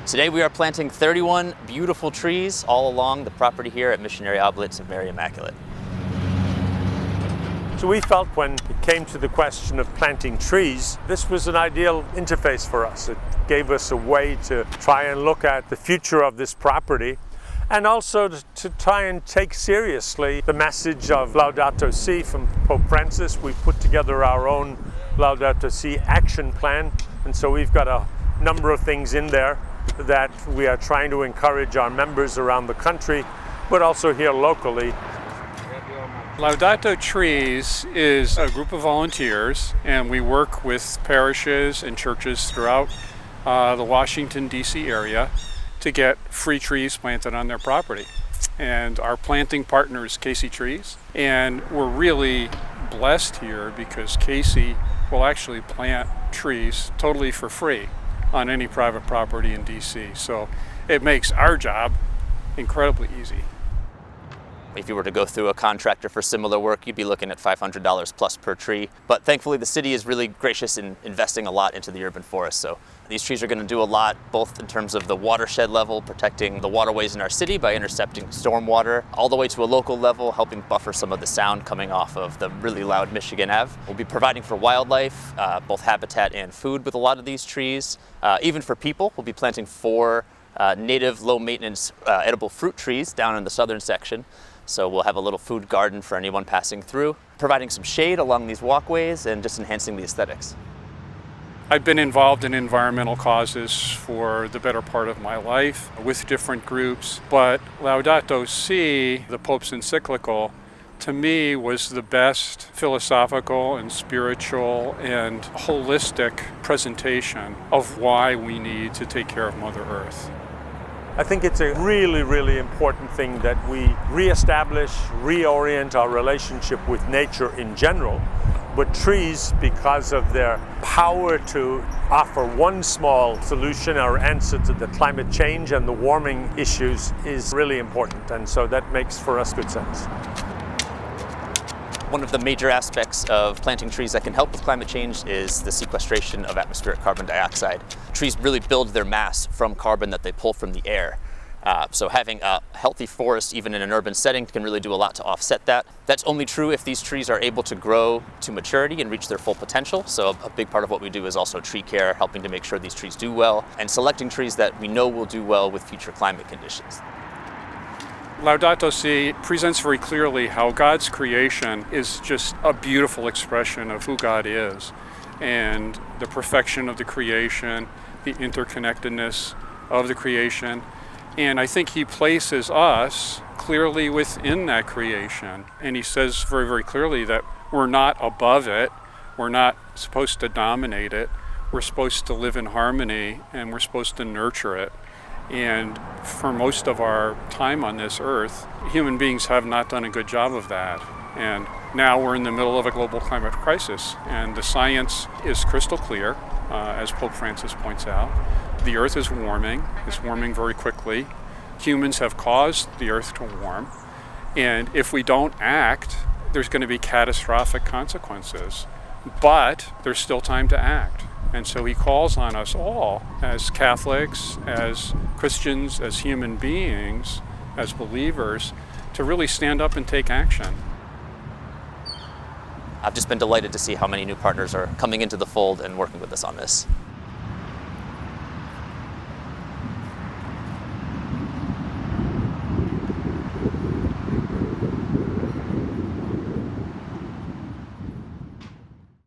Today we are planting 31 beautiful trees all along the property here at Missionary Oblates of Mary Immaculate. So we felt when it came to the question of planting trees, this was an ideal interface for us. It gave us a way to try and look at the future of this property and also to try and take seriously the message of Laudato Si from Pope Francis. We put together our own Laudato Si action plan, and so we've got a number of things in there that we are trying to encourage our members around the country, but also here locally. Laudato Trees is a group of volunteers, and we work with parishes and churches throughout the Washington, D.C. area to get free trees planted on their property. And our planting partner is Casey Trees, and we're really blessed here because Casey will actually plant trees totally for free on any private property in D.C. So it makes our job incredibly easy. If you were to go through a contractor for similar work, you'd be looking at $500 plus per tree. But thankfully, the city is really gracious in investing a lot into the urban forest. So these trees are going to do a lot, both in terms of the watershed level, protecting the waterways in our city by intercepting stormwater, all the way to a local level, helping buffer some of the sound coming off of the really loud Michigan Ave. We'll be providing for wildlife, both habitat and food with a lot of these trees. Even for people, we'll be planting 4 native low-maintenance edible fruit trees down in the southern section. So we'll have a little food garden for anyone passing through, providing some shade along these walkways and just enhancing the aesthetics. I've been involved in environmental causes for the better part of my life with different groups, but Laudato Si, the Pope's encyclical, to me was the best philosophical and spiritual and holistic presentation of why we need to take care of Mother Earth. I think it's a really, really important thing that we reestablish, reorient our relationship with nature in general. But trees, because of their power to offer one small solution or answer to the climate change and the warming issues, is really important. And so that makes for us good sense. One of the major aspects of planting trees that can help with climate change is the sequestration of atmospheric carbon dioxide. Trees really build their mass from carbon that they pull from the air. So having a healthy forest, even in an urban setting, can really do a lot to offset that. That's only true if these trees are able to grow to maturity and reach their full potential. So a big part of what we do is also tree care, helping to make sure these trees do well, and selecting trees that we know will do well with future climate conditions. Laudato Si presents very clearly how God's creation is just a beautiful expression of who God is, and the perfection of the creation, the interconnectedness of the creation. And I think he places us clearly within that creation. And he says very, very clearly that we're not above it, we're not supposed to dominate it, we're supposed to live in harmony, and we're supposed to nurture it. And for most of our time on this earth, human beings have not done a good job of that. And now we're in the middle of a global climate crisis, and the science is crystal clear, as Pope Francis points out. The earth is warming. It's warming very quickly. Humans have caused the earth to warm. And if we don't act, there's going to be catastrophic consequences. But there's still time to act. And so he calls on us all, as Catholics, as Christians, as human beings, as believers, to really stand up and take action. I've just been delighted to see how many new partners are coming into the fold and working with us on this.